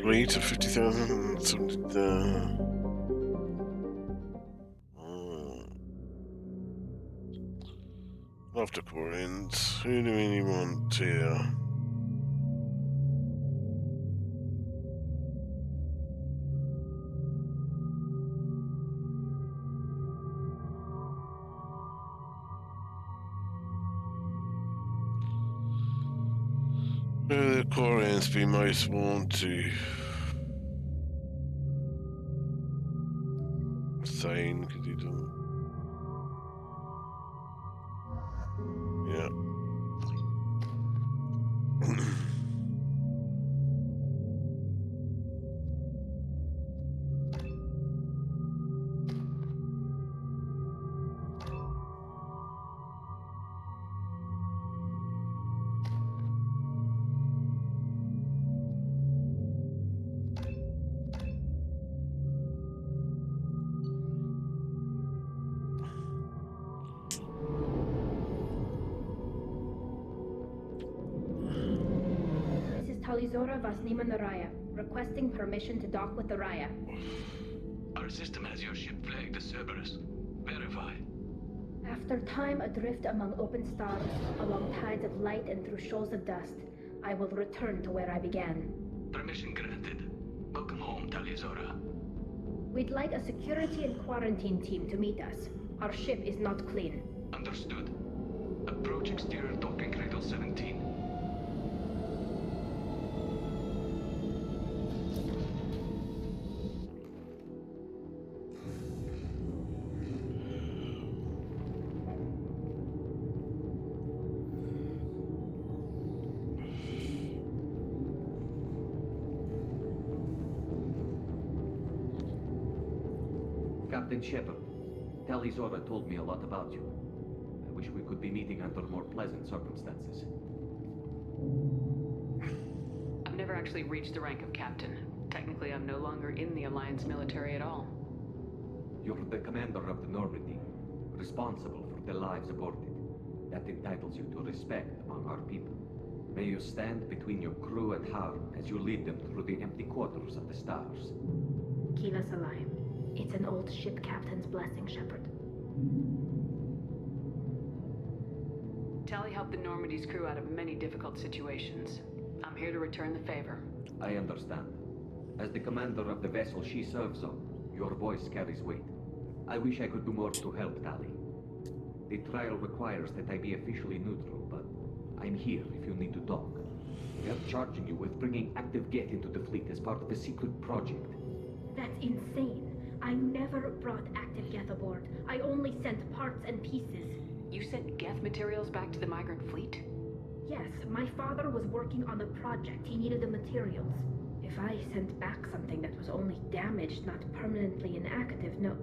Fleet of 50,000. After Quarians, who do we want here? Who the Quarians be most want to? Sane, because he doesn't. Yeah. Tali vas Niman Raya, requesting permission to dock with the Raya. Our system has your ship flagged as Cerberus. Verify. After time adrift among open stars, along tides of light and through shoals of dust, I will return to where I began. Permission granted. Welcome home, Talizora. We'd like a security and quarantine team to meet us. Our ship is not clean. Understood. Approach exterior docking cradle 17. Captain Shepard, Talizora told me a lot about you. I wish we could be meeting under more pleasant circumstances. I've never actually reached the rank of captain. Technically, I'm no longer in the Alliance military at all. You're the commander of the Normandy, responsible for the lives aborted. That entitles you to respect among our people. May you stand between your crew and harm as you lead them through the empty quarters of the stars. Kila Salai. It's an old ship captain's blessing, Shepard. Tali helped the Normandy's crew out of many difficult situations. I'm here to return the favor. I understand. As the commander of the vessel she serves on, your voice carries weight. I wish I could do more to help Tali. The trial requires that I be officially neutral, but I'm here if you need to talk. We are charging you with bringing active Geth into the fleet as part of a secret project. That's insane. I never brought active Geth aboard. I only sent parts and pieces. You sent Geth materials back to the Migrant fleet? Yes, my father was working on a project. He needed the materials. If I sent back something that was only damaged, not permanently inactive, no,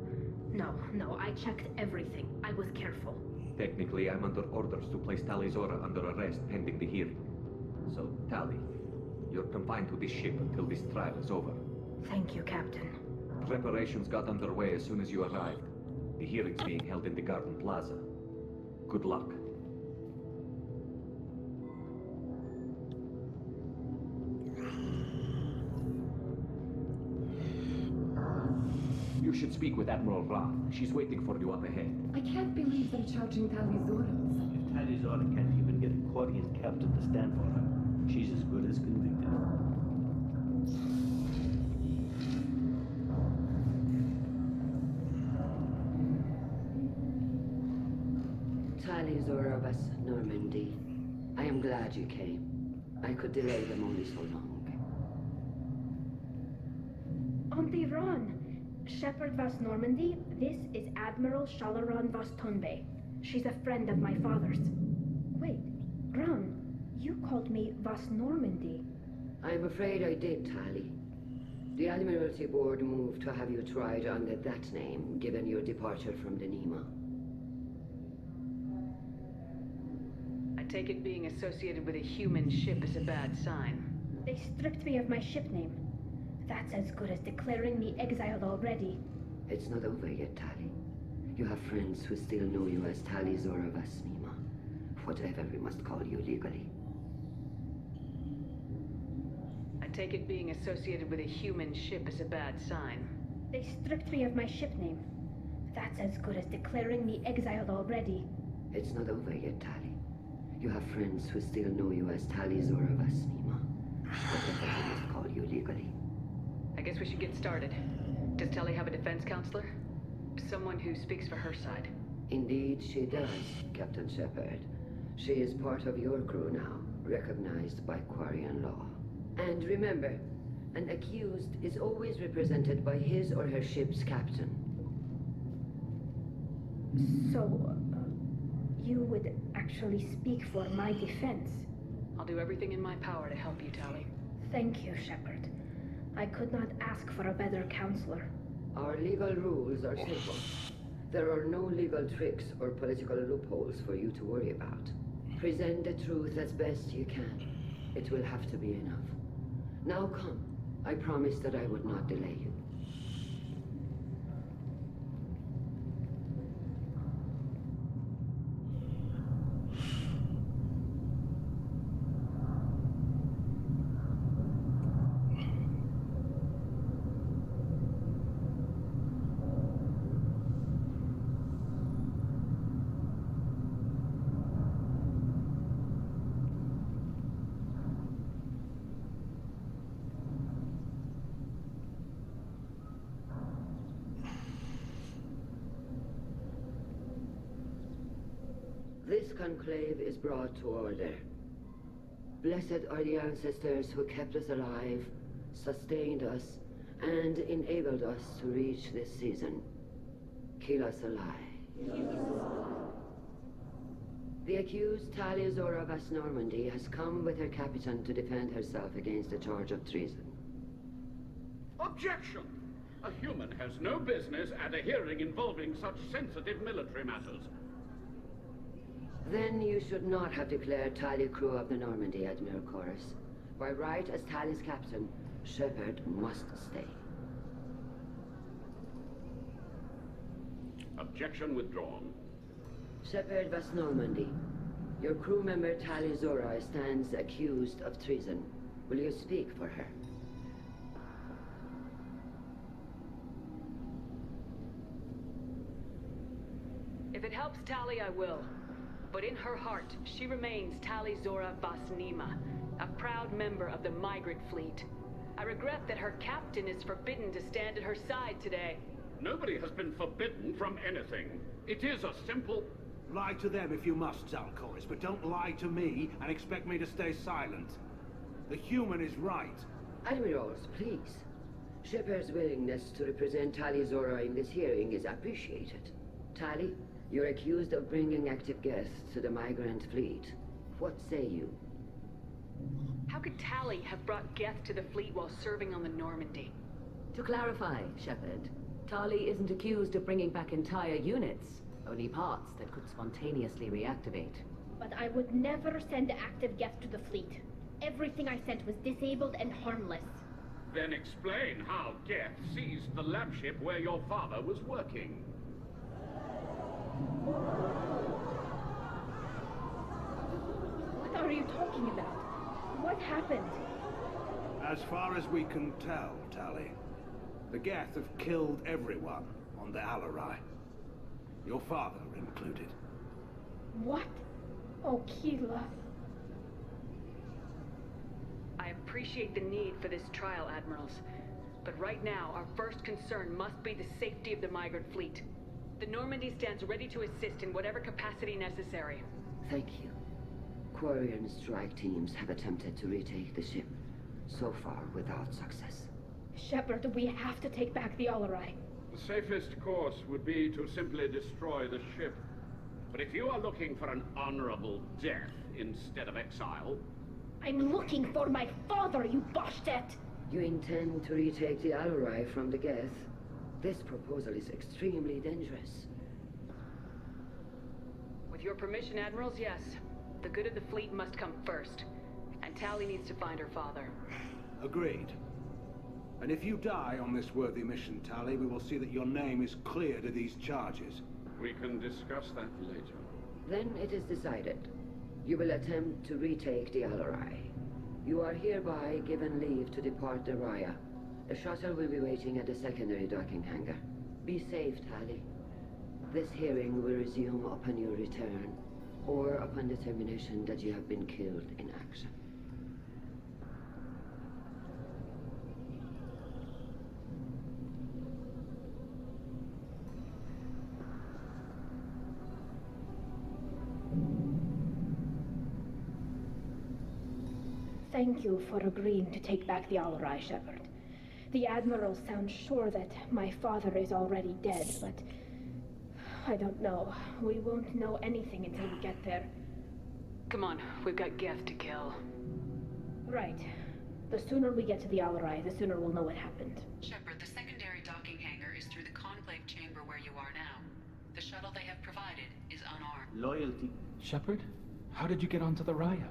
I checked everything. I was careful. Technically, I'm under orders to place Talizora under arrest pending the hearing. So, Tali, you're confined to this ship until this trial is over. Thank you, Captain. Preparations got underway as soon as you arrived. The hearing's being held in the Garden Plaza. Good luck. You should speak with Admiral Ra. She's waiting for you up ahead. I can't believe they're charging Talizora. If Talizora can't even get a Quarian captain to stand for her, she's as good as convicted. Talizora vas Normandy. I am glad you came. I could delay them only so long. Auntie Ron! Shepard vas Normandy, this is Admiral Shalaran vas Tonbe. She's a friend of my father's. Wait, Ron, you called me vas Normandy. I'm afraid I did, Tali. The Admiralty Board moved to have you tried under that name, given your departure from the Nima. I take it being associated with a human ship is a bad sign. They stripped me of my ship name. That's as good as declaring me exiled already. It's not over yet, Tali. You have friends who still know you as Talizora vas Nima. Whatever we must call you legally. take it being associated with a human ship is a bad sign. They stripped me of my ship name. That's as good as declaring me exiled already. It's not over yet, Tali. You have friends who still know you as Tali Zora Vasnima. Whatever they must call you legally. I guess we should get started. Does Tali have a defense counselor? Someone who speaks for her side. Indeed, she does, Captain Shepard. She is part of your crew now, recognized by Quarian law. And remember, an accused is always represented by his or her ship's captain. So, you would actually speak for my defense? I'll do everything in my power to help you, Tali. Thank you, Shepard. I could not ask for a better counselor. Our legal rules are simple. There are no legal tricks or political loopholes for you to worry about. Present the truth as best you can. It will have to be enough. Now come. I promised that I would not delay you. This conclave is brought to order. Blessed are the ancestors who kept us alive, sustained us, and enabled us to reach this season. Keep us alive. The accused Tali Zora Vas Normandy has come with her captain to defend herself against a charge of treason. Objection! A human has no business at a hearing involving such sensitive military matters. Then you should not have declared Tali crew of the Normandy, Admiral Chorus. By right as Tali's captain, Shepard must stay. Objection withdrawn. Shepard Vas Normandy, your crew member Tali Zora stands accused of treason. Will you speak for her? If it helps Tali, I will. But in her heart, she remains Tali Zora Vasnima, a proud member of the Migrant fleet. I regret that her captain is forbidden to stand at her side today. Nobody has been forbidden from anything. It is a simple... Lie to them if you must, Zalcoris, but don't lie to me and expect me to stay silent. The human is right. Admirals, please. Shepard's willingness to represent Tali Zora in this hearing is appreciated. Tali, you're accused of bringing active Geth to the Migrant fleet. What say you? How could Tali have brought Geth to the fleet while serving on the Normandy? To clarify, Shepard, Tali isn't accused of bringing back entire units, only parts that could spontaneously reactivate. But I would never send active Geth to the fleet. Everything I sent was disabled and harmless. Then explain how Geth seized the lab ship where your father was working. What are you talking about? What happened? As far as we can tell, Tali, the Geth have killed everyone on the Alarai. Your father included. What? Oh, Keela. I appreciate the need for this trial, Admirals. But right now, our first concern must be the safety of the Migrant fleet. The Normandy stands ready to assist in whatever capacity necessary. Thank you. Quarian strike teams have attempted to retake the ship, so far without success. Shepard, we have to take back the Alarai. The safest course would be to simply destroy the ship. But if you are looking for an honorable death instead of exile... I'm looking for my father, you Boshtet! You intend to retake the Alarai from the Geth? This proposal is extremely dangerous. With your permission, Admirals, yes. The good of the fleet must come first. And Tali needs to find her father. Agreed. And if you die on this worthy mission, Tali, we will see that your name is cleared of these charges. We can discuss that later. Then it is decided. You will attempt to retake the Alarai. You are hereby given leave to depart the Raya. The shuttle will be waiting at the secondary docking hangar. Be safe, Tali. This hearing will resume upon your return, or upon determination that you have been killed in action. Thank you for agreeing to take back the Alarai, Shepard. The Admiral sounds sure that my father is already dead, but I don't know. We won't know anything until we get there. Come on, we've got Geth to kill. Right. The sooner we get to the Alarai, the sooner we'll know what happened. Shepard, the secondary docking hangar is through the conclave chamber where you are now. The shuttle they have provided is unarmed. Loyalty. Shepard? How did you get onto the Raya?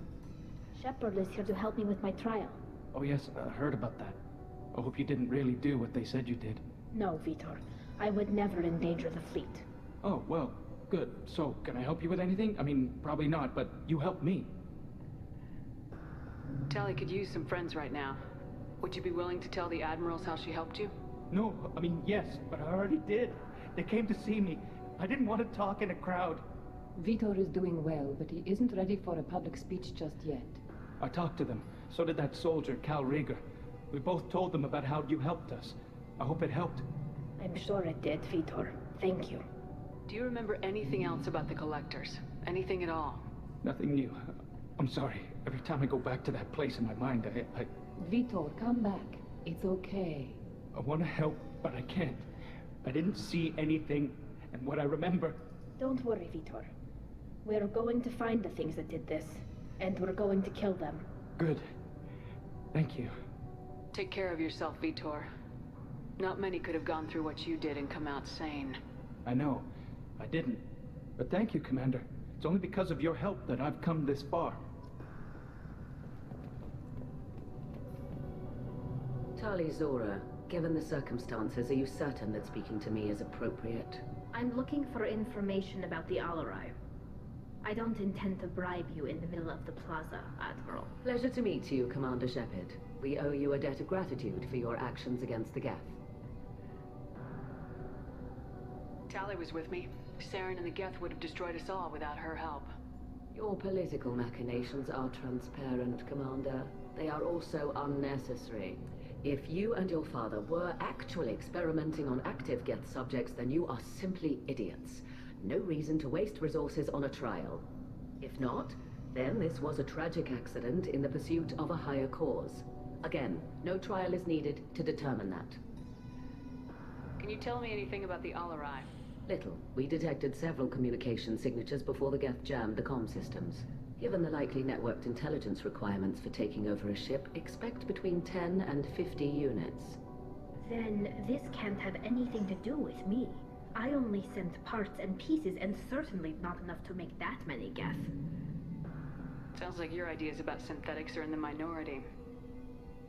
Shepard is here to help me with my trial. Oh yes, I heard about that. I hope you didn't really do what they said you did. No, Vitor. I would never endanger the fleet. Oh, well, good. So, can I help you with anything? I mean, probably not, but you helped me. Tali could use some friends right now. Would you be willing to tell the Admirals how she helped you? No, I mean, yes, but I already did. They came to see me. I didn't want to talk in a crowd. Vitor is doing well, but he isn't ready for a public speech just yet. I talked to them. So did that soldier, Cal Rieger. We both told them about how you helped us. I hope it helped. I'm sure it did, Vitor. Thank you. Do you remember anything else about the Collectors? Anything at all? Nothing new. I'm sorry. Every time I go back to that place in my mind, I Vitor, come back. It's okay. I want to help, but I can't. I didn't see anything, and what I remember... Don't worry, Vitor. We're going to find the things that did this, and we're going to kill them. Good. Thank you. Take care of yourself, Vitor. Not many could have gone through what you did and come out sane. I know. I didn't. But thank you, Commander. It's only because of your help that I've come this far. Tali Zora, given the circumstances, are you certain that speaking to me is appropriate? I'm looking for information about the Alarai. I don't intend to bribe you in the middle of the plaza, Admiral. Pleasure to meet you, Commander Shepard. We owe you a debt of gratitude for your actions against the Geth. Tali was with me. Saren and the Geth would have destroyed us all without her help. Your political machinations are transparent, Commander. They are also unnecessary. If you and your father were actually experimenting on active Geth subjects, then you are simply idiots. No reason to waste resources on a trial. If not, then this was a tragic accident in the pursuit of a higher cause. Again, no trial is needed to determine that. Can you tell me anything about the Alarai? Little. We detected several communication signatures before the Geth jammed the comm systems. Given the likely networked intelligence requirements for taking over a ship, expect between 10 and 50 units. Then this can't have anything to do with me. I only sent parts and pieces, and certainly not enough to make that many Geth. Sounds like your ideas about synthetics are in the minority.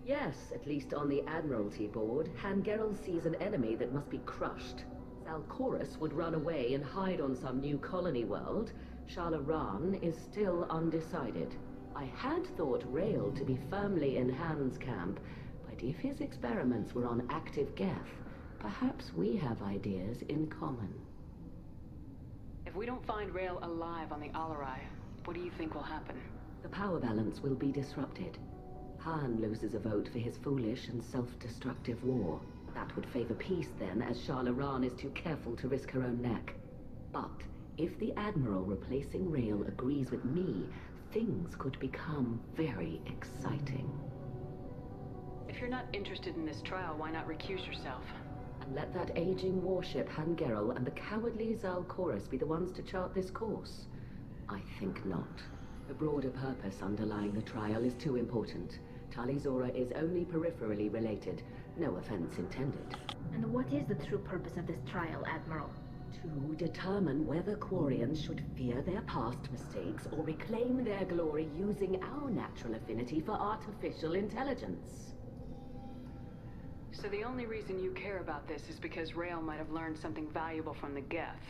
Yes, at least on the Admiralty board, Hangerel sees an enemy that must be crushed. Zalcorus would run away and hide on some new colony world. Shalaran is still undecided. I had thought Rael to be firmly in Han's camp, but if his experiments were on active Geth, perhaps we have ideas in common. If we don't find Rael alive on the Alarai, what do you think will happen? The power balance will be disrupted. Han loses a vote for his foolish and self-destructive war. That would favor peace then, as Shalaran is too careful to risk her own neck. But if the Admiral replacing Rael agrees with me, things could become very exciting. If you're not interested in this trial, why not recuse yourself? And let that aging warship Hangerel and the cowardly Zalcorus be the ones to chart this course? I think not. The broader purpose underlying the trial is too important. Tali Zora is only peripherally related. No offense intended. And what is the true purpose of this trial, Admiral? To determine whether Quarians should fear their past mistakes or reclaim their glory using our natural affinity for artificial intelligence. So the only reason you care about this is because Rael might have learned something valuable from the Geth.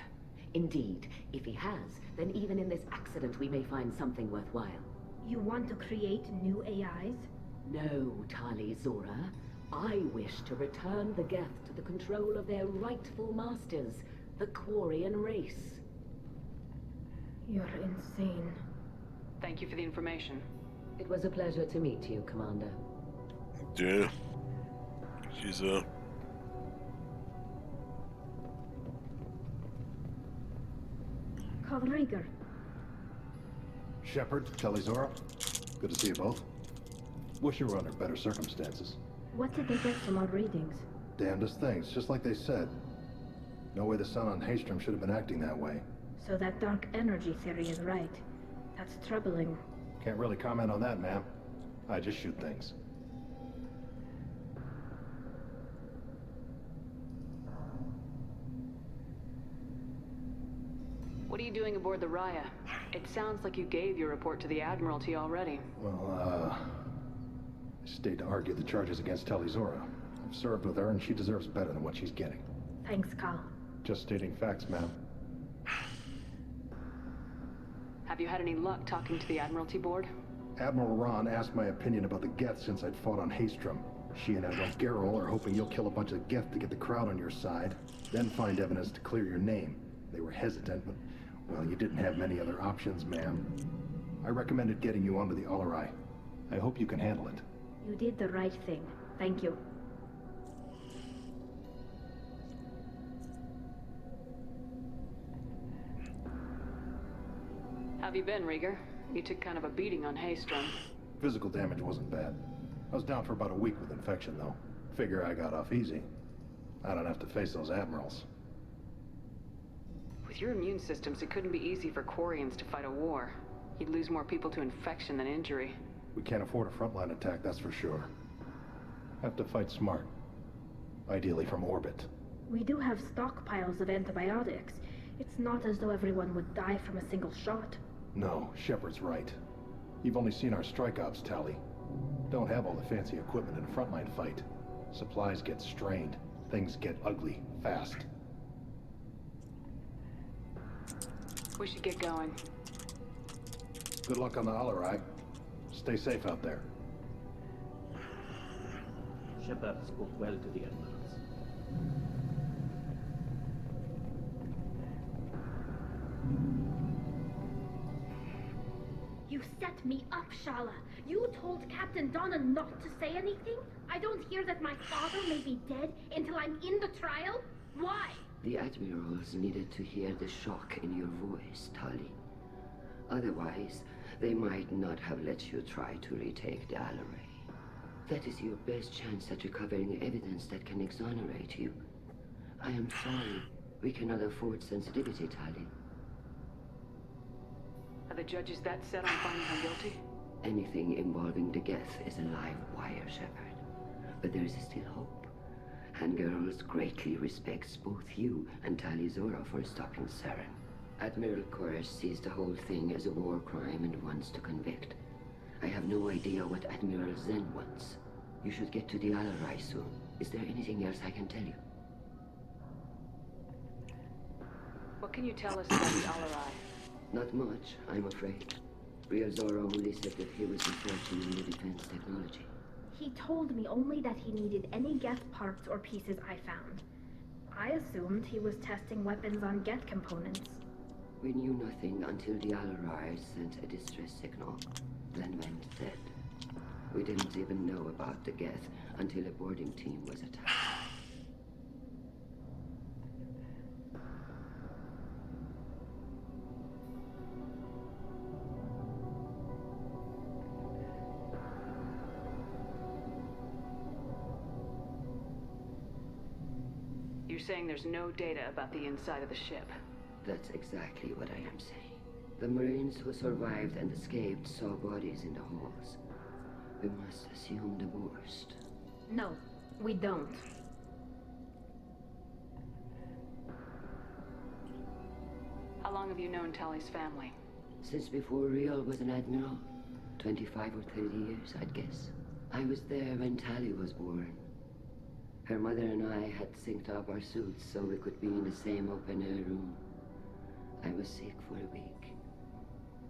Indeed. If he has, then even in this accident we may find something worthwhile. You want to create new AIs? No, Tali Zora. I wish to return the Geth to the control of their rightful masters, the Quarian race. You're insane. Thank you for the information. It was a pleasure to meet you, Commander. Yeah. She's Call Rieger. Shepard, Tali Zora. Good to see you both. Wish you were under better circumstances. What did they get from our readings? Damnedest things, just like they said. No way the sun on Haystrom should have been acting that way. So that dark energy theory is right. That's troubling. Can't really comment on that, ma'am. I just shoot things. What are you doing aboard the Raya? It sounds like you gave your report to the Admiralty already. Well, I stayed to argue the charges against Tali Zora. I've served with her, and she deserves better than what she's getting. Thanks, Cal. Just stating facts, ma'am. Have you had any luck talking to the Admiralty board? Admiral Ron asked my opinion about the Geth since I'd fought on Haystrom. She and Admiral Gerrel are hoping you'll kill a bunch of Geth to get the crowd on your side, then find evidence to clear your name. They were hesitant, but, well, you didn't have many other options, ma'am. I recommended getting you onto the Alarai. I hope you can handle it. You did the right thing. Thank you. Have you been, Rieger? You took kind of a beating on Haystrom. Physical damage wasn't bad. I was down for about a week with infection, though. Figure I got off easy. I don't have to face those admirals. With your immune systems, it couldn't be easy for Quarians to fight a war. You'd lose more people to infection than injury. We can't afford a frontline attack, that's for sure. Have to fight smart. Ideally from orbit. We do have stockpiles of antibiotics. It's not as though everyone would die from a single shot. No, Shepard's right. You've only seen our strike ops, Tali. Don't have all the fancy equipment in a frontline fight. Supplies get strained. Things get ugly, fast. We should get going. Good luck on the Alarai. Stay safe out there. Shepard spoke well to the admirals. You set me up, Shala. You told Captain Donna not to say anything? I don't hear that my father may be dead until I'm in the trial? Why? The admirals needed to hear the shock in your voice, Tali. Otherwise, they might not have let you try to retake the Alarai. That is your best chance at recovering evidence that can exonerate you. I am sorry. We cannot afford sensitivity, Tali. Are the judges that set on finding her guilty? Anything involving the Geth is a live wire, Shepard. But there is still hope. And Girls greatly respects both you and Tali Zora for stopping Saren. Admiral Koresh sees the whole thing as a war crime and wants to convict. I have no idea what Admiral Zen wants. You should get to the Alarai soon. Is there anything else I can tell you? What can you tell us about the Alarai? Not much, I'm afraid. Real Zora only said that he was researching in the defense technology. He told me only that he needed any Geth parts or pieces I found. I assumed he was testing weapons on Geth components. We knew nothing until the Alarai sent a distress signal, then went dead. We didn't even know about the Geth until a boarding team was attacked. You're saying there's no data about the inside of the ship? That's exactly what I am saying. The Marines who survived and escaped saw bodies in the halls. We must assume the worst. No, we don't. How long have you known Tali's family? Since before Real was an admiral. 25 or 30 years, I'd guess. I was there when Tali was born. Her mother and I had synced up our suits so we could be in the same open-air room. I was sick for a week,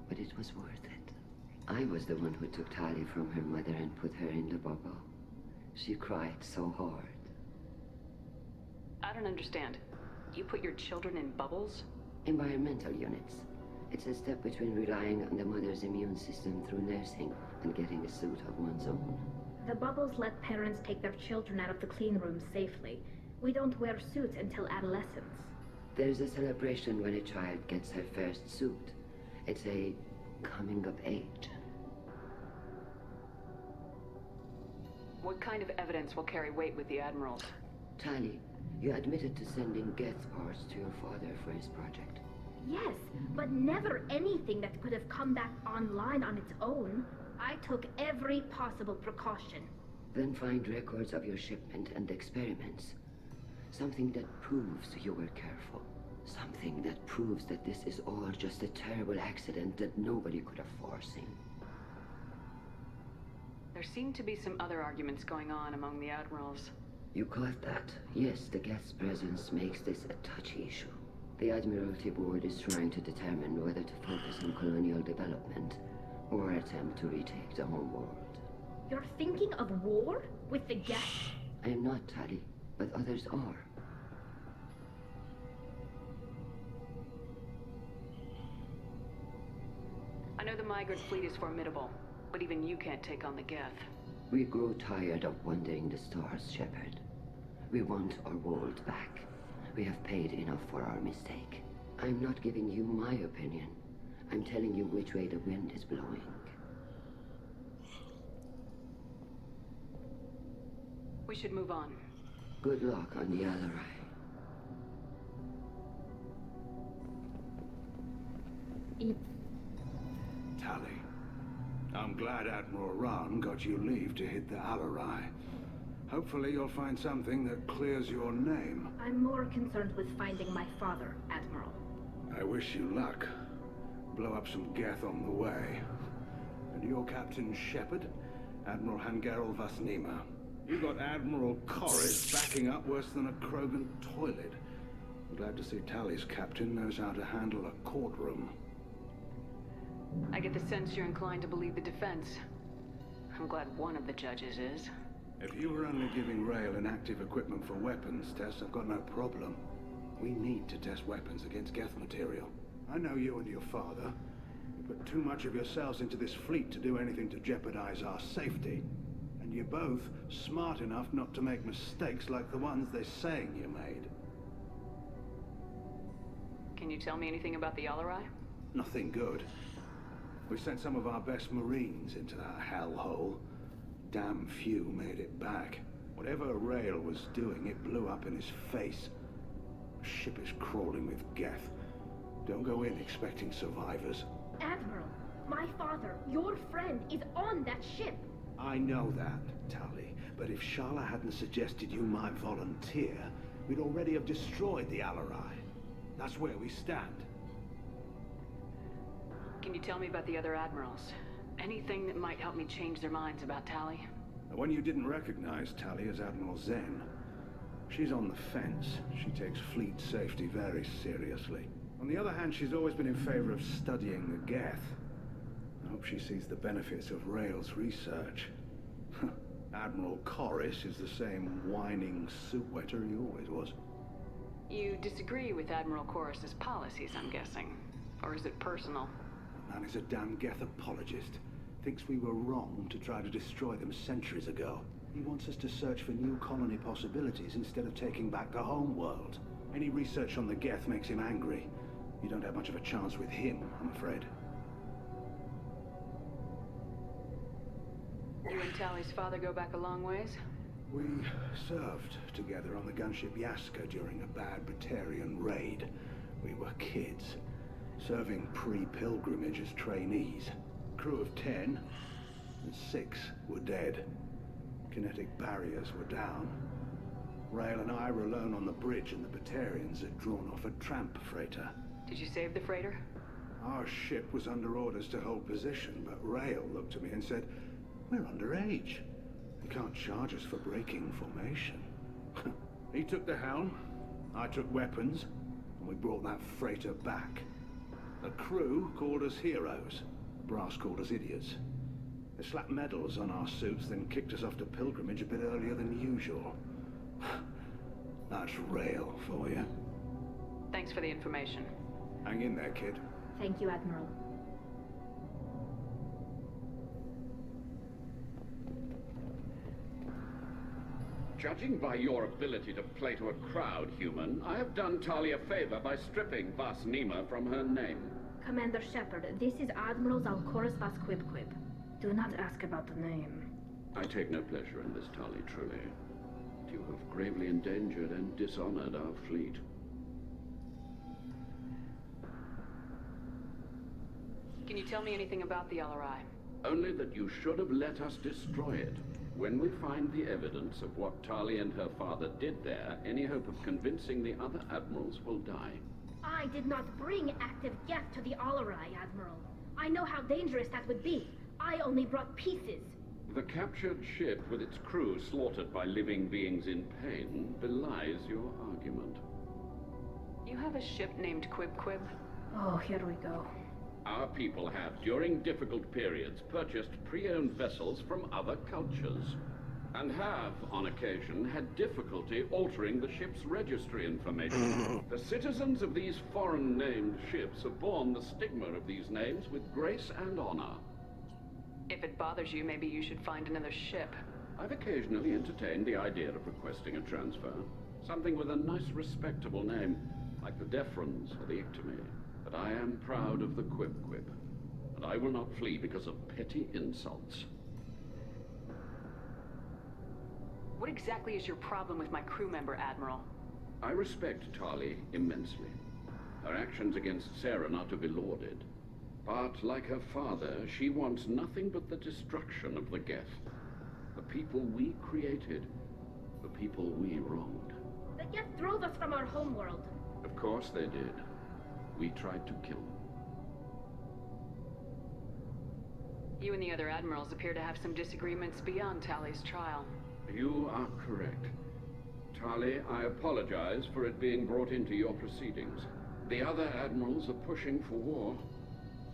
but it was worth it. I was the one who took Tali from her mother and put her in the bubble. She cried so hard. I don't understand. You put your children in bubbles? Environmental units. It's a step between relying on the mother's immune system through nursing and getting a suit of one's own. The bubbles let parents take their children out of the clean rooms safely. We don't wear suits until adolescence. There's a celebration when a child gets her first suit. It's a coming of age. What kind of evidence will carry weight with the admirals? Tali, you admitted to sending Geth parts to your father for his project. Yes, but never anything that could have come back online on its own. I took every possible precaution. Then find records of your shipment and experiments. Something that proves you were careful. Something that proves that this is all just a terrible accident that nobody could have foreseen. There seem to be some other arguments going on among the admirals. You caught that? Yes, the Geth's presence makes this a touchy issue. The Admiralty Board is trying to determine whether to focus on colonial development or attempt to retake the home world. You're thinking of war? With the Geth? I am not, Tali, but others are. I know the Migrant fleet is formidable, but even you can't take on the Geth. We grow tired of wandering the stars, Shepard. We want our world back. We have paid enough for our mistake. I'm not giving you my opinion. I'm telling you which way the wind is blowing. We should move on. Good luck on the Alarai. Tali, I'm glad Admiral Rahn got you leave to hit the Alarai. Hopefully you'll find something that clears your name. I'm more concerned with finding my father, Admiral. I wish you luck. Blow up some Geth on the way. And your Captain Shepard, Admiral Hangarel Vasnima. You got Admiral Corris backing up worse than a Krogan toilet. I'm glad to see Tali's captain knows how to handle a courtroom. I get the sense you're inclined to believe the defense. I'm glad one of the judges is. If you were only giving Rail inactive equipment for weapons tests, I've got no problem. We need to test weapons against Geth material. I know you and your father. You put too much of yourselves into this fleet to do anything to jeopardize our safety. And you're both smart enough not to make mistakes like the ones they're saying you made. Can you tell me anything about the Alarai? Nothing good. We sent some of our best Marines into that hellhole. Damn few made it back. Whatever Rail was doing, it blew up in his face. The ship is crawling with Geth. Don't go in expecting survivors. Admiral, my father, your friend, is on that ship. I know that, Tali. But if Shala hadn't suggested you might volunteer, we'd already have destroyed the Alarai. That's where we stand. Can you tell me about the other admirals? Anything that might help me change their minds about Tali? The one you didn't recognize, Tali, is Admiral Zen. She's on the fence. She takes fleet safety very seriously. On the other hand, she's always been in favor of studying the Geth. I hope she sees the benefits of Rail's research. Admiral Corris is the same whining soup wetter he always was. You disagree with Admiral Corris's policies, I'm guessing. Or is it personal? The man is a damn Geth apologist. Thinks we were wrong to try to destroy them centuries ago. He wants us to search for new colony possibilities instead of taking back the home world. Any research on the Geth makes him angry. You don't have much of a chance with him, I'm afraid. You and Tali's father go back a long ways? We served together on the gunship Yaska during a bad Batarian raid. We were kids, serving pre-pilgrimage as trainees. Crew of 10, and 6 were dead. Kinetic barriers were down. Rail and I were alone on the bridge, and the Batarians had drawn off a tramp freighter. Did you save the freighter? Our ship was under orders to hold position, but Rail looked at me and said, "We're underage. You can't charge us for breaking formation." He took the helm, I took weapons, and we brought that freighter back. The crew called us heroes. Brass called us idiots. They slapped medals on our suits, then kicked us off to pilgrimage a bit earlier than usual. That's rail for you. Thanks for the information. Hang in there, kid. Thank you, Admiral. Judging by your ability to play to a crowd, human, I have done Tali a favor by stripping Vas Nima from her name. Commander Shepard, this is Admiral Zalkoris Vas Quibquib. Do not ask about the name. I take no pleasure in this, Tali, truly. You have gravely endangered and dishonored our fleet. Can you tell me anything about the LRI? Only that you should have let us destroy it. When we find the evidence of what Tali and her father did there, any hope of convincing the other admirals will die. I did not bring active Geth to the LRI, Admiral. I know how dangerous that would be. I only brought pieces. The captured ship with its crew slaughtered by living beings in pain belies your argument. You have a ship named Quibquib? Oh, here we go. Our people have, during difficult periods, purchased pre-owned vessels from other cultures, and have, on occasion, had difficulty altering the ship's registry information. The citizens of these foreign-named ships have borne the stigma of these names with grace and honor. If it bothers you, maybe you should find another ship. I've occasionally entertained the idea of requesting a transfer. Something with a nice, respectable name, like the Defrons or the Ictomy. But I am proud of the Quibquib, and I will not flee because of petty insults. What exactly is your problem with my crew member, Admiral? I respect Tali immensely. Her actions against Saren are to be lauded. But, like her father, she wants nothing but the destruction of the Geth. The people we created, the people we wronged. The Geth drove us from our homeworld. Of course they did. We tried to kill them. You and the other admirals appear to have some disagreements beyond Tali's trial. You are correct. Tali, I apologize for it being brought into your proceedings. The other admirals are pushing for war.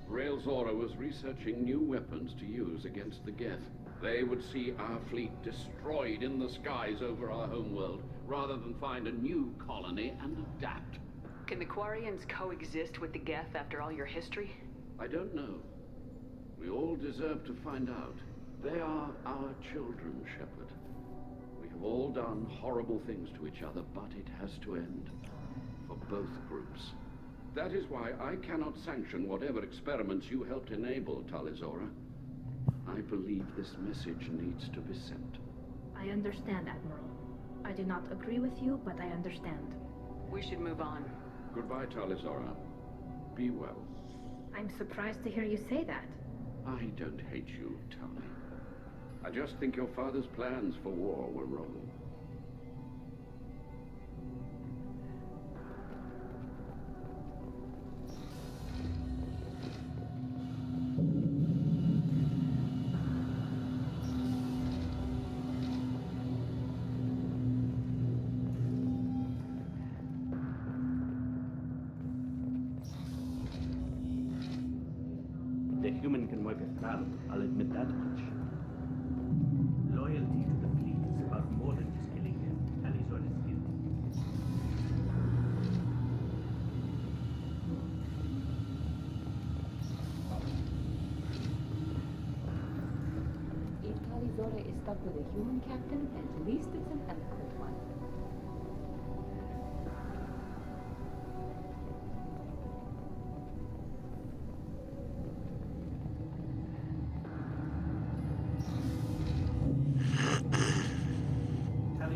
Rael Zora was researching new weapons to use against the Geth. They would see our fleet destroyed in the skies over our homeworld, rather than find a new colony and adapt. Can the Quarians coexist with the Geth after all your history? I don't know. We all deserve to find out. They are our children, Shepard. We have all done horrible things to each other, but it has to end. For both groups. That is why I cannot sanction whatever experiments you helped enable, Tali Zora. I believe this message needs to be sent. I understand, Admiral. I do not agree with you, but I understand. We should move on. Goodbye, Tali Zora. Be well. I'm surprised to hear you say that. I don't hate you, Tali. I just think your father's plans for war were wrong. The human can work a crowd, I'll admit that much. Loyalty to the fleet is about more than just killing him. Alizor is guilty. If Tali Zora is stuck with a human captain, at least it's an eloquent one.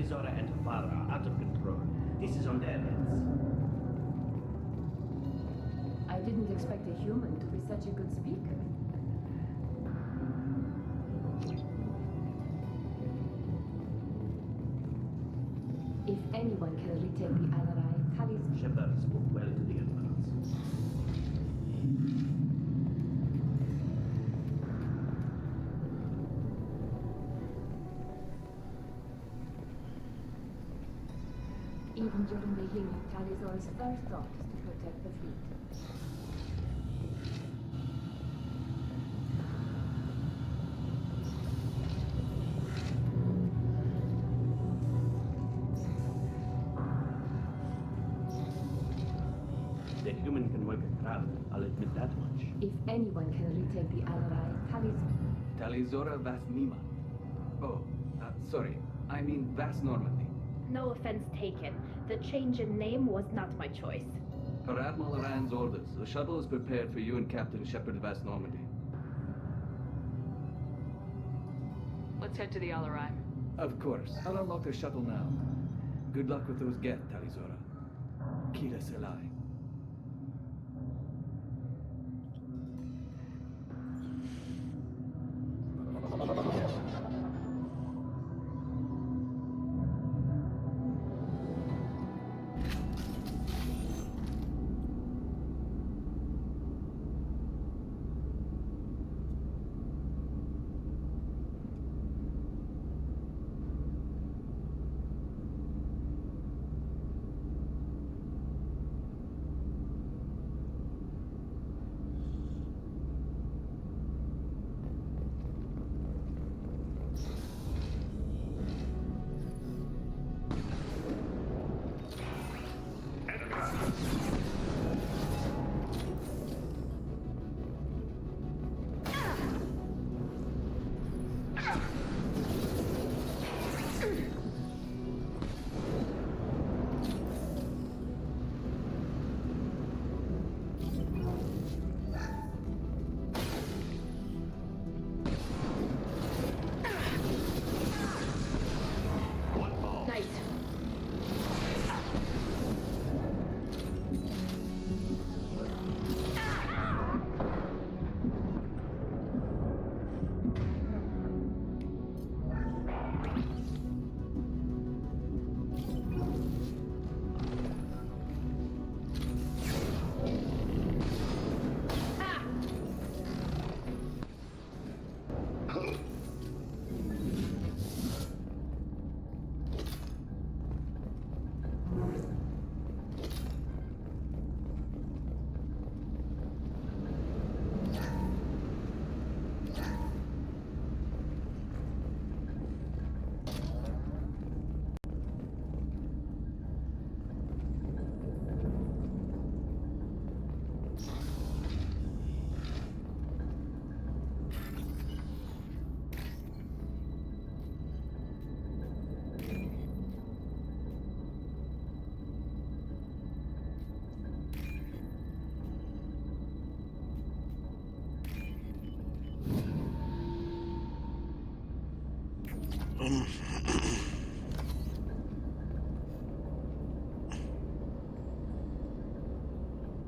Zora and her father are out of control. This is on their heads. I didn't expect a human to be such a good speaker. If anyone can retake the Alarai, Tali's... Shepard spoke well to the admirals. Even during the healing, Tali Zora's first thought is to protect the fleet. human can work a crowd, I'll admit that much. If anyone can retake the Alarai, Tali's... Tali Zora Vas Nima. Oh, sorry. I mean Vas Normandy. No offense taken. The change in name was not my choice. Per Admiral Rand's orders, the shuttle is prepared for you and Captain Shepard Vas Normandy. Let's head to the Alarai. Of course. I'll unlock the shuttle now. Good luck with those Geth, Tali Zora. Kira Selai.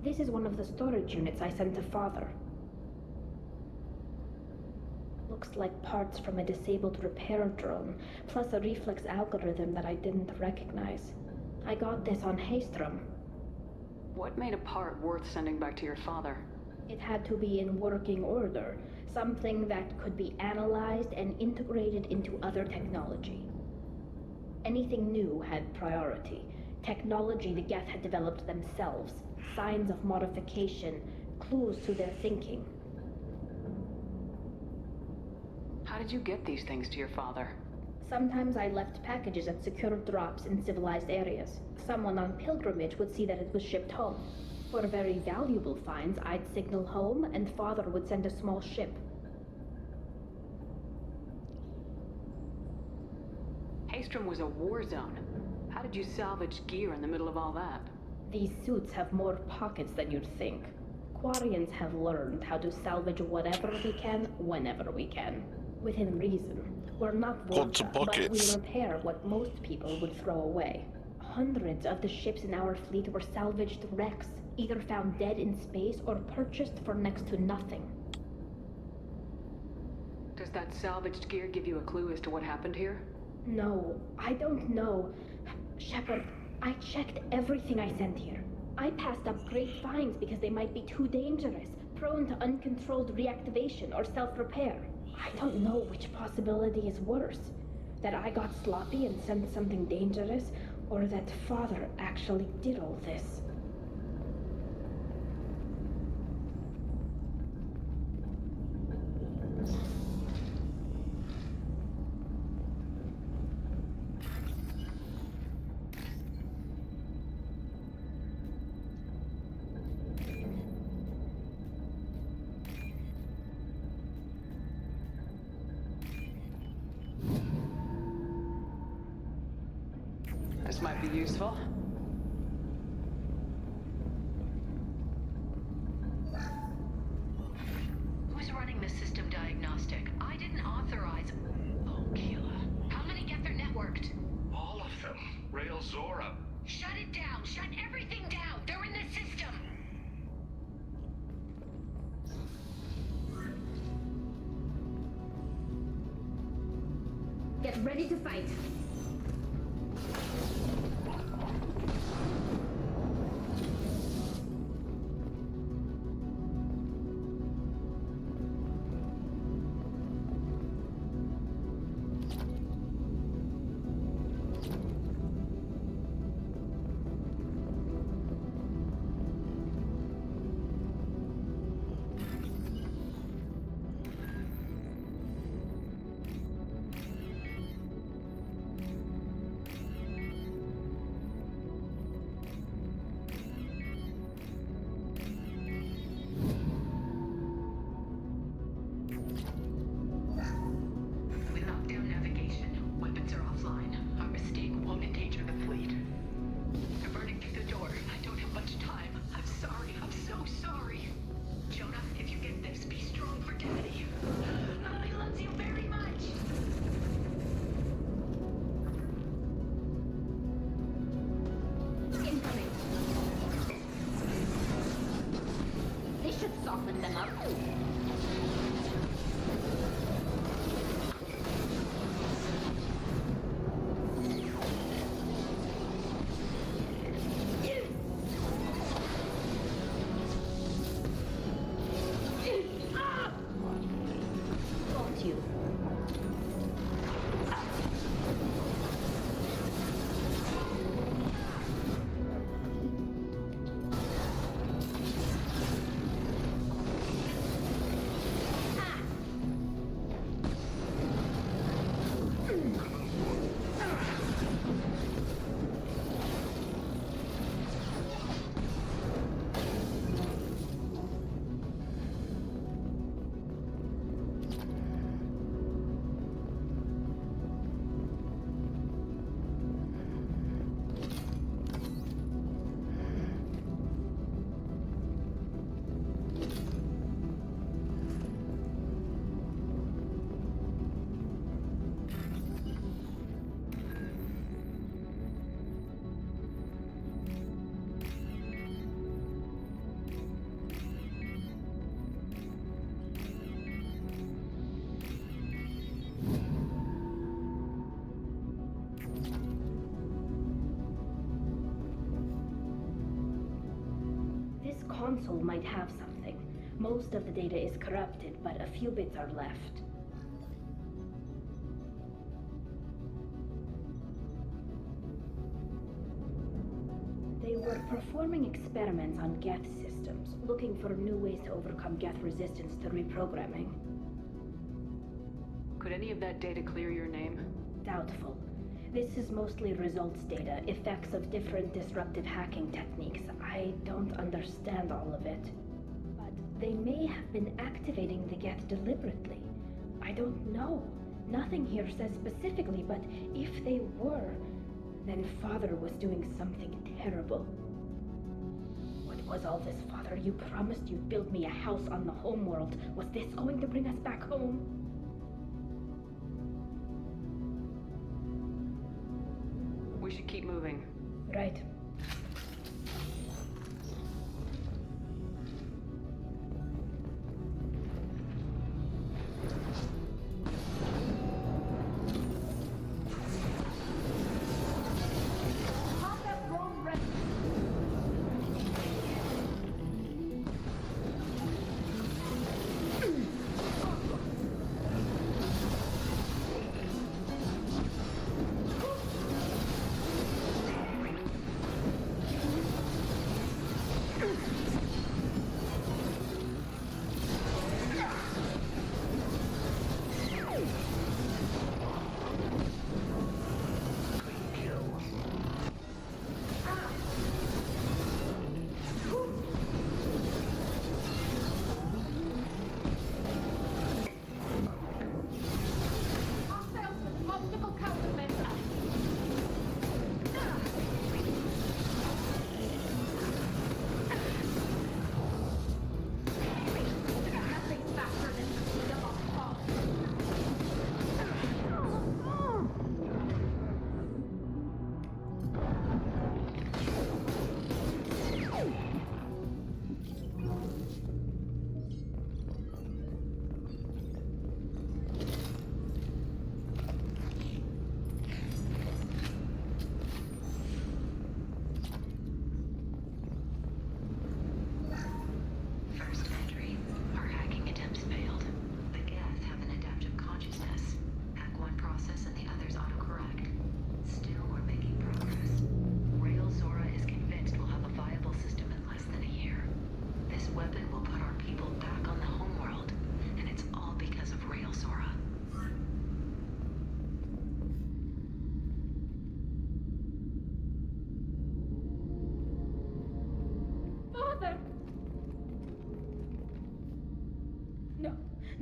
This is one of the storage units I sent to Father. Looks like parts from a disabled repair drone, plus a reflex algorithm that I didn't recognize. I got this on Haystrom. What made a part worth sending back to your father? It had to be in working order, something that could be analyzed and integrated into other technology. Anything new had priority. Technology the Geth had developed themselves, signs of modification, clues to their thinking. How did you get these things to your father? Sometimes I left packages at secure drops in civilized areas. Someone on pilgrimage would see that it was shipped home. For very valuable finds, I'd signal home, and Father would send a small ship. Haystrom was a war zone. How did you salvage gear in the middle of all that? These suits have more pockets than you'd think. Quarians have learned how to salvage whatever we can, whenever we can. Within reason. We're not Vorta, but we repair what most people would throw away. Hundreds of the ships in our fleet were salvaged wrecks, either found dead in space or purchased for next to nothing. Does that salvaged gear give you a clue as to what happened here? No, I don't know. Shepard, I checked everything I sent here. I passed up great finds because they might be too dangerous, prone to uncontrolled reactivation or self-repair. I don't know which possibility is worse. That I got sloppy and sent something dangerous, or that Father actually did all this. This might be useful. Who's running the system diagnostic? I didn't authorize... Oh, Keela. How many Geth are networked? All of them. Rail Zora. Shut it down! Shut everything down! They're in the system! Get ready to fight. Soften them up. Got you. Console might have something. Most of the data is corrupted, but a few bits are left. They were performing experiments on Geth systems, looking for new ways to overcome Geth resistance to reprogramming. Could any of that data clear your name? Doubtful. This is mostly results data, effects of different disruptive hacking techniques. I don't understand all of it. But they may have been activating the Geth deliberately. I don't know. Nothing here says specifically, but if they were, then Father was doing something terrible. What was all this, Father? You promised you'd build me a house on the homeworld. Was this going to bring us back home? We should keep moving. Right.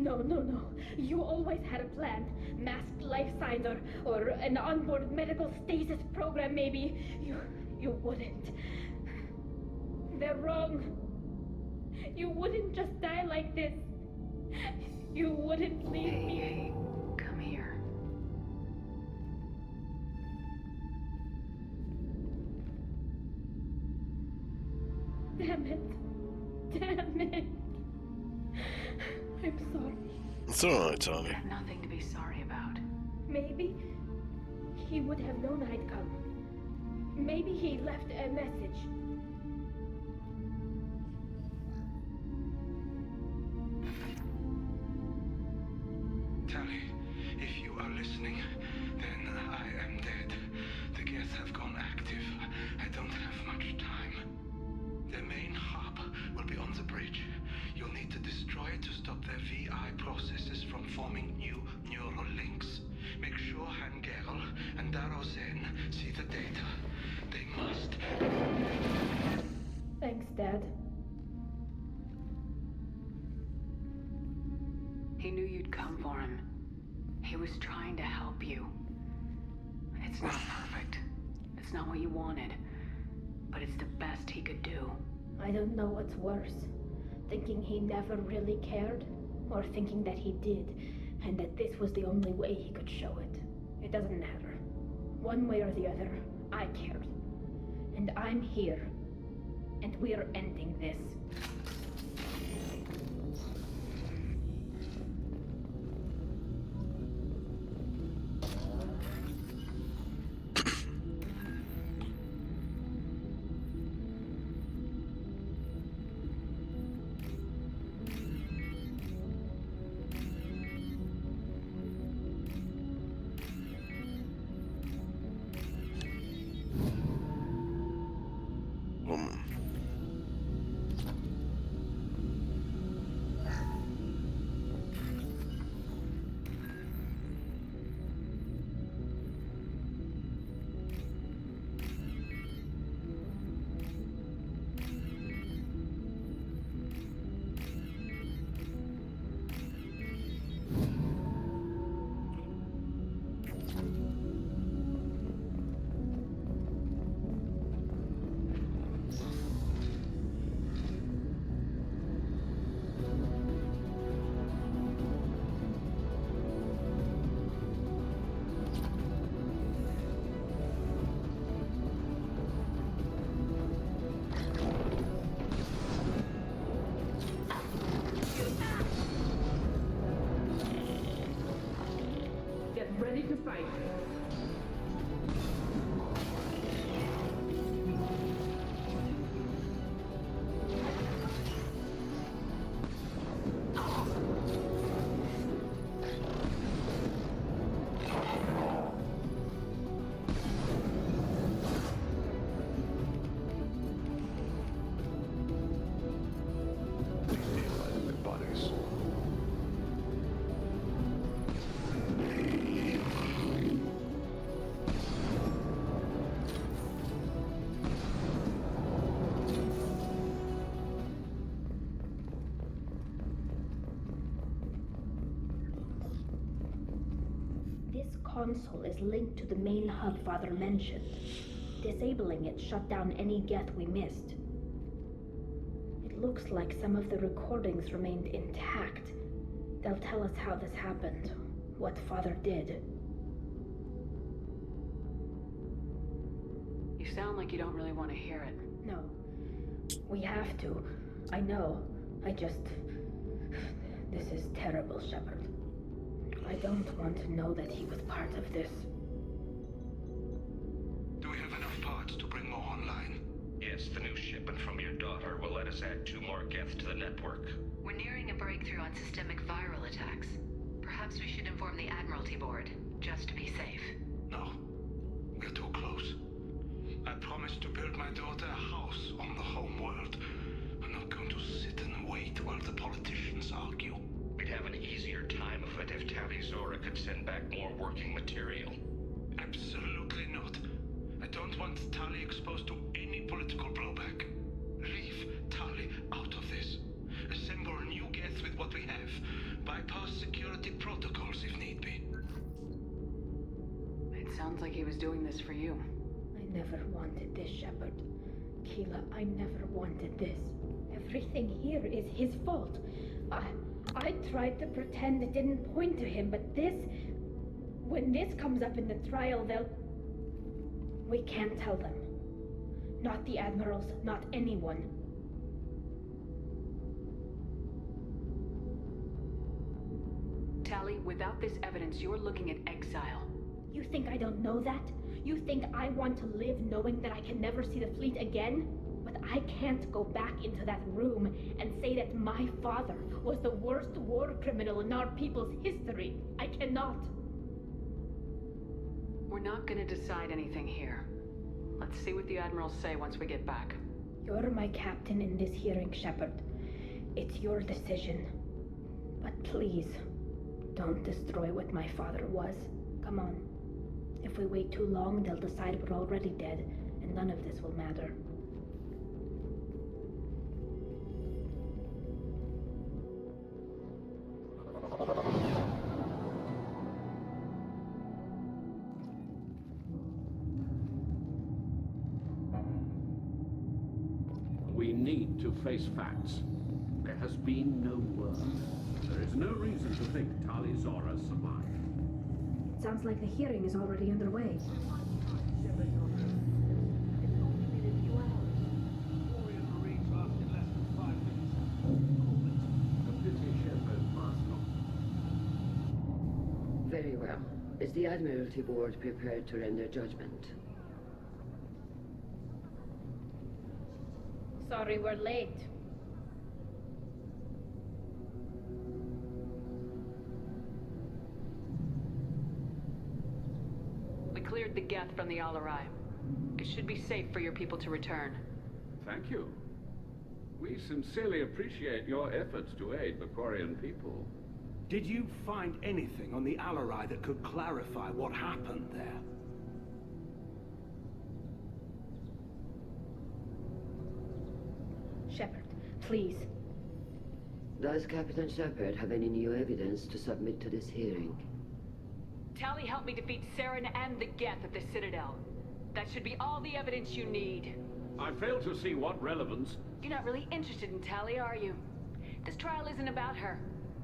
No. You always had a plan. Masked life signs or an onboard medical stasis program, maybe. You wouldn't. They're wrong. You wouldn't just die like this. You wouldn't leave me. Hey, come here. Damn it. I'm sorry. It's alright, Tali. You have nothing to be sorry about. Maybe he would have known I'd come. Maybe he left a message. Tali, if you are listening, then I am dead. The Geth have gone active. I don't have much time. Their main hub will be on the bridge. You'll need to destroy it to stop their VI processes from forming new neural links. Make sure Hangerl and Darozen see the data. They must. Thanks, Dad. He knew you'd come for him. He was trying to help you. It's not perfect. It's not what you wanted. But it's the best he could do. I don't know what's worse. Thinking he never really cared, or thinking that he did, and that this was the only way he could show it. It doesn't matter. One way or the other, I cared. And I'm here. And we're ending this. Ready to fight. Console is linked to the main hub Father mentioned. Disabling it shut down any Geth we missed. It looks like some of the recordings remained intact. They'll tell us how this happened, what Father did. You sound like you don't really want to hear it. No. We have to. I know. This is terrible, Shepard. I don't want to know that he was part of this. Do we have enough parts to bring more online? Yes, the new shipment from your daughter will let us add 2 more Geth to the network. We're nearing a breakthrough on systemic viral attacks. Perhaps we should inform the Admiralty Board, just to be safe. No. We're too close. I promised to build my daughter a house on the home world. I'm not going to sit and wait while the politicians argue. We'd have an easier time of it if Tali Zora could send back more working material. Absolutely not. I don't want Tali exposed to any political blowback. Leave Tali out of this. Assemble a new Geth with what we have. Bypass Sounds like he was doing this for you. I never wanted this, Shepard. Keela, I never wanted this. Everything here is his fault. I tried to pretend it didn't point to him, but this... When this comes up in the trial, they'll... We can't tell them. Not the admirals, not anyone. Tali, without this evidence, you're looking at exile. You think I don't know that? You think I want to live knowing that I can never see the fleet again? But I can't go back into that room and say that my father was the worst war criminal in our people's history. I cannot. We're not gonna decide anything here. Let's see what the admirals say once we get back. You're my captain in this hearing, Shepard. It's your decision. But please, don't destroy what my father was. Come on. If we wait too long, they'll decide we're already dead, and none of this will matter. We need to face facts. There has been no word. There is no reason to think Tali Zora survived. Sounds like the hearing is already underway. Very well. Is the Admiralty Board prepared to render judgment? Sorry we're late. We cleared the Geth from the Alarai. It should be safe for your people to return. Thank you. We sincerely appreciate your efforts to aid the Quarian people. Did you find anything on the Alarai that could clarify what happened there? Shepard, please. Does Captain Shepard have any new evidence to submit to this hearing? Tali helped me defeat Saren and the Geth at the Citadel. That should be all the evidence you need. I fail to see what relevance... You're not really interested in Tali, are you? This trial isn't about her.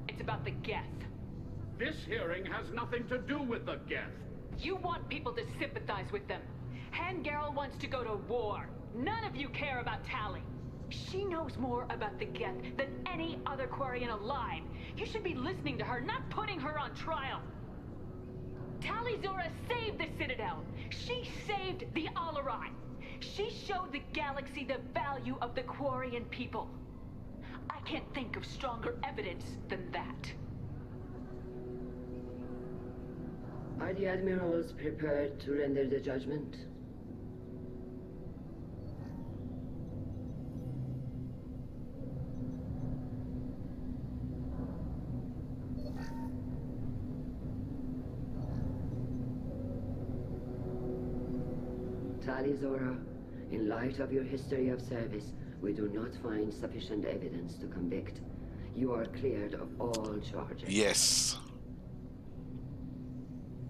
It's about the Geth. This hearing has nothing to do with the Geth. You want people to sympathize with them. Hangarel wants to go to war. None of you care about Tali. She knows more about the Geth than any other Quarian alive. You should be listening to her, not putting her on trial. Tali Zora saved the Citadel. She saved the Alarai. She showed the galaxy the value of the Quarian people. I can't think of stronger evidence than that. Are the Admirals prepared to render the judgment? Tali Zora, in light of your history of service, we do not find sufficient evidence to convict. You are cleared of all charges. Yes.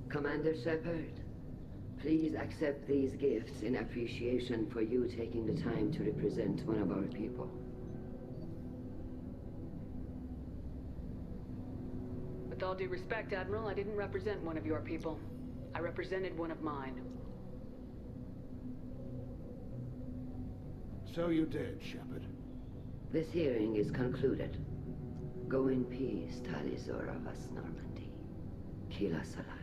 Commander Shepard, please accept these gifts in appreciation for you taking the time to represent one of our people. With all due respect, Admiral, I didn't represent one of your people. I represented one of mine. So you did, Shepard. This hearing is concluded. Go in peace, Tali Zora vas Normandy. Kila Salai.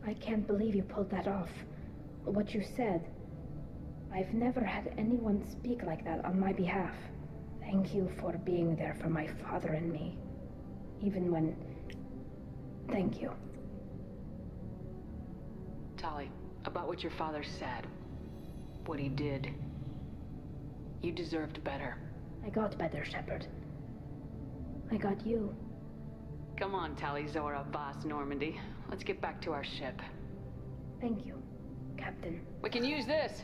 I can't believe you pulled that off. What you said. I've never had anyone speak like that on my behalf. Thank you for being there for my father and me. Even when... Thank you. Tali, about what your father said, what he did, you deserved better. I got better, Shepard. I got you. Come on, Tali Zora vas Normandy. Let's get back to our ship. Thank you, Captain. We can use this.